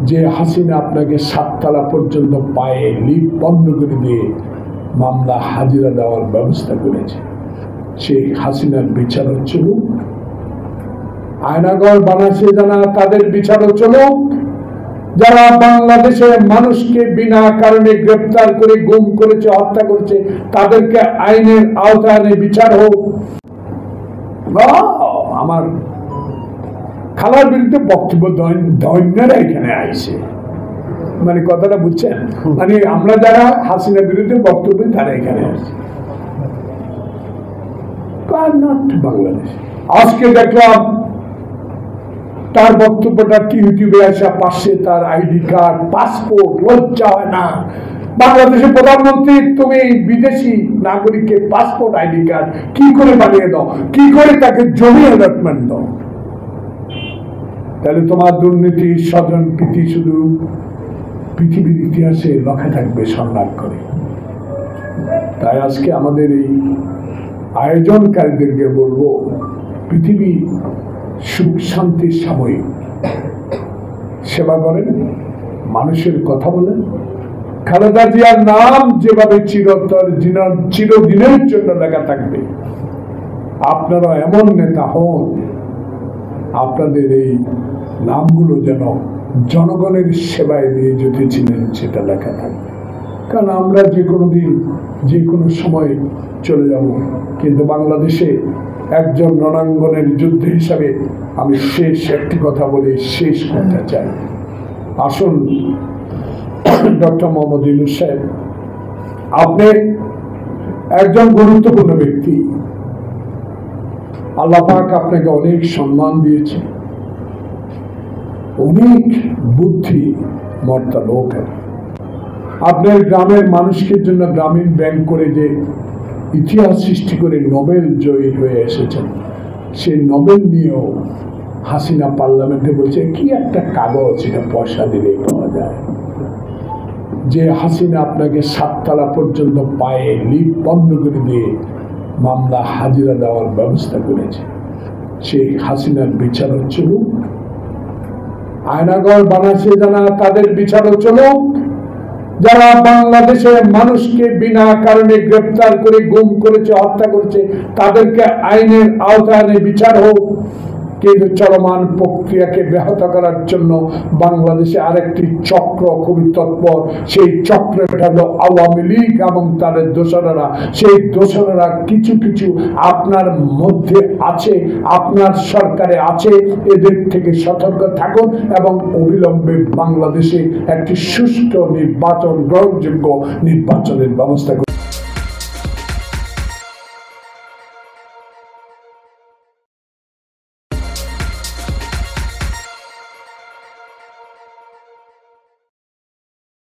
যে হাসিনা আপনাকে 7 তলা পর্যন্ত পায়ে লিফট বন্ধ করে দিয়ে মামলা হাজিরা দেওয়ার ব্যবস্থা করেছে, সেই হাসিনার বিচারও চলুক। আয়নাগর বানাচ্ছে যারা, তাদের বিচারও চলুক। যারা বাংলাদেশের মানুষকে বিনা কারণে গ্রেপ্তার করে গুম করেছে, হত্যা করেছে, তাদেরকে আইনের আওতায় বিচার হোক। আমার খালার বিরুদ্ধে বক্তব্য দৈন্যরা এখানে আইছে, মানে কথাটা বুঝছেন? মানে আমরা যারা হাসিনার বিরুদ্ধে বক্তব্য, তারা এখানে আসছে। বাংলাদেশ আজকে দেখলাম তার বক্তব্যটা ইউটিউবে আসা, পাশে তার আইডি কার্ড, পাসপোর্ট। লজ্জা হয় না? বাংলাদেশের প্রধানমন্ত্রী, তুমি বিদেশি নাগরিককে পাসপোর্ট, আইডি কার্ড কি করে বানিয়ে দাও? কি করে তাকে জমি অ্যালটমেন্ট দাও? তাহলে তোমার দুর্নীতি, স্বজন প্রীতি শুধু পৃথিবীর ইতিহাসে লেখা থাকবে সম্মান করে। তাই আজকে আমাদের এই আয়োজনকারীদেরকে বলবো, পৃথিবী সুখ শান্তির সাময়িক, সেবা করেন, মানুষের কথা বলেন। খালেদা জিয়ার নাম যেভাবে চিরদিনের জন্য লেখা থাকবে, আপনারা এমন নেতা হন, আপনাদের এই নামগুলো যেন জনগণের সেবায় নিয়ে যেতেছিলেন সেটা লেখা থাকবে। কারণ আমরা যে কোনো দিন, যে কোনো সময় চলে যাব, কিন্তু বাংলাদেশে একজন রণাঙ্গনের যুদ্ধ হিসাবে আমি শেষ একটি কথা বলে শেষ করতে চাই। আসুন ডক্টর মোহাম্মদ ইউনূস সাহেব, আপনি একজন গুরুত্বপূর্ণ ব্যক্তি। আল্লাহ পাক আপনাকে অনেক সম্মান দিয়েছে, অনেক বুদ্ধি মর্তা লোক। আপনার গ্রামের মানুষের জন্য গ্রামীণ ব্যাংক করে যে ইতিহাস সৃষ্টি করে নোবেল জয়ী হয়ে এসেছেন, সেই নোবেল নিয়েও হাসিনা পার্লামেন্টে বলছে কি একটা কাগজ, এটা পয়সা দিলেই পাওয়া যায়। যে হাসিনা আপনাকে 7 তলা পর্যন্ত পায়ে লিফট বন্ধ করে দিয়ে মামলা হাজিরা দেওয়ার ব্যবস্থা করেছে, সেই হাসিনার বিচারও চলুক। আয়নাগর বানাচ্ছে যারা, তাদের বিচারও চলুক। যারা বাংলাদেশের মানুষকে বিনা কারণে গ্রেপ্তার করে গুম করেছে, হত্যা করেছে, তাদেরকে আইনের আওতায় বিচার হোক। কিন্তু চলমান প্রক্রিয়াকে ব্যাহত করার জন্য বাংলাদেশে আরেকটি চক্র খুবই তৎপর। সেই চক্রটা হলো আওয়ামী লীগ এবং তাদের দোসরেরা। সেই দোসরেরা কিছু কিছু আপনার মধ্যে আছে, আপনার সরকারে আছে। এদের থেকে সতর্ক থাকুন এবং অবিলম্বে বাংলাদেশে একটি সুষ্ঠু নির্বাচন, গ্রহণযোগ্য নির্বাচনের ব্যবস্থা করুন।